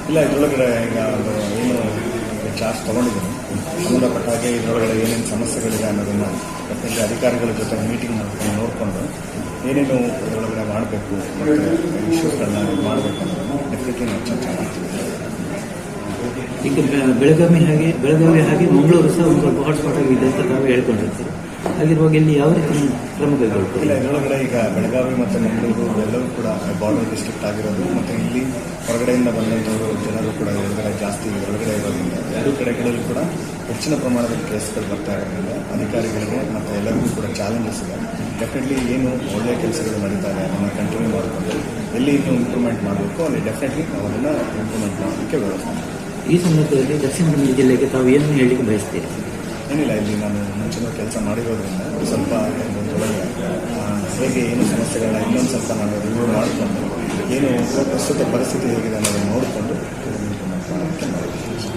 ಇಲ್ಲ, ಇದರೊಳಗಡೆ ಈಗ ಅದು ಏನು ಚಾರ್ಜ್ ತೊಗೊಂಡಿದ್ದೀನಿ, ಸಂಬಂಧಪಟ್ಟ ಹಾಗೆ ಇದರೊಳಗಡೆ ಏನೇನು ಸಮಸ್ಯೆಗಳಿದೆ ಅನ್ನೋದನ್ನು ಯಾಕಂದರೆ ಅಧಿಕಾರಿಗಳ ಜೊತೆ ಮೀಟಿಂಗ್ ಮಾಡ್ಕೊಂಡು ನೋಡಿಕೊಂಡು ಏನೇನು ಇದರೊಳಗಡೆ ಮಾಡಬೇಕು ಮತ್ತು ಇಶ್ಯೂಸ್ಗಳನ್ನ ಮಾಡಬೇಕು ಅನ್ನೋದನ್ನು ಡೆಫಿನೆಟ್ಲಿ ನಾವು ಚರ್ಚೆ ಮಾಡ್ತೀವಿ. ಈಗ ಬೆಳಗಾವಿ ಹಾಗೆ ಮಂಗಳೂರು ಸಹ ಒಂದು ಸ್ವಲ್ಪ ಹಾಟ್ಸ್ಪಾಟ್ ಆಗಿದೆ ಅಂತ ತಾವೇ ಹೇಳ್ಕೊಂಡಿರ್ತೀವಿ. ಹಾಗಿರುವಾಗ ಇಲ್ಲಿ ಯಾವ ರೀತಿ ಕ್ರಮ ಕೈಗೊಳ್ತೀವಿ? ಇಲ್ಲ, ಇದರೊಳಗಡೆ ಈಗ ಬೆಳಗಾವಿ ಮತ್ತು ಮಂಗಳೂರು ಎಲ್ಲವೂ ಕೂಡ ಬಾರ್ಡರ್ ಡಿಸ್ಟ್ರಿಕ್ಟ್ ಆಗಿರೋದು ಮತ್ತು ಇಲ್ಲಿ ಹೊರಗಡೆಯಿಂದ ಬಂದಂಥವರು ಜನರು ಕೂಡ ಹೊರಗಡೆ ಜಾಸ್ತಿ ಹೊರಗಡೆ ಇರೋದ್ರಿಂದ ಎರಡೂ ಕಡೆಗಳಲ್ಲಿ ಕೂಡ ಹೆಚ್ಚಿನ ಪ್ರಮಾಣದಲ್ಲಿ ಕೇಸ್ಗಳು ಬರ್ತಾ ಇರೋದ್ರಿಂದ ಅಧಿಕಾರಿಗಳಿಗೆ ಮತ್ತು ಎಲ್ಲರಿಗೂ ಕೂಡ ಚಾಲೆಂಜಸ್ ಇದೆ. ಡೆಫಿನೆಟ್ಲಿ ಏನು ಒಳ್ಳೆಯ ಕೆಲಸಗಳು ನಡೀತಾ ಇದೆ ಅದನ್ನು ಕಂಟಿನ್ಯೂ ಮಾಡಿಕೊಂಡು ಎಲ್ಲಿ ಇನ್ನೂ ಇಂಪ್ರೂವ್ಮೆಂಟ್ ಮಾಡಬೇಕು ಅಲ್ಲಿ ಡೆಫಿನೆಟ್ಲಿ ನಾವು ಅದನ್ನು ಇಂಪ್ರೂವ್ಮೆಂಟ್ ಮಾಡೋದಕ್ಕೆ ವ್ಯವಸ್ಥೆ ಮಾಡ್ತೀವಿ. ಈ ಸಂದರ್ಭದಲ್ಲಿ ದಕ್ಷಿಣ ಕನ್ನಡ ಜಿಲ್ಲೆಗೆ ತಾವು ಏನು ಹೇಳಲಿಕ್ಕೆ ಬಯಸ್ತೀರಿ? ಏನಿಲ್ಲ, ಇಲ್ಲಿ ನಾನು ಮುಂಚಿನ ಕೆಲಸ ಮಾಡಿರೋದ್ರಿಂದ ಸ್ವಲ್ಪ ಒಳಗೆ ಹೇಗೆ ಏನು ಸಮಸ್ಯೆಗಳನ್ನ ಇನ್ನೊಂದು ಸ್ವಲ್ಪ ನಾನು ರಿವ್ಯೂ ಮಾಡಿಕೊಂಡು ಏನು ಪ್ರಸ್ತುತ ಪರಿಸ್ಥಿತಿ ಹೇಗಿದೆ ಅನ್ನೋದನ್ನು ನೋಡಿಕೊಂಡು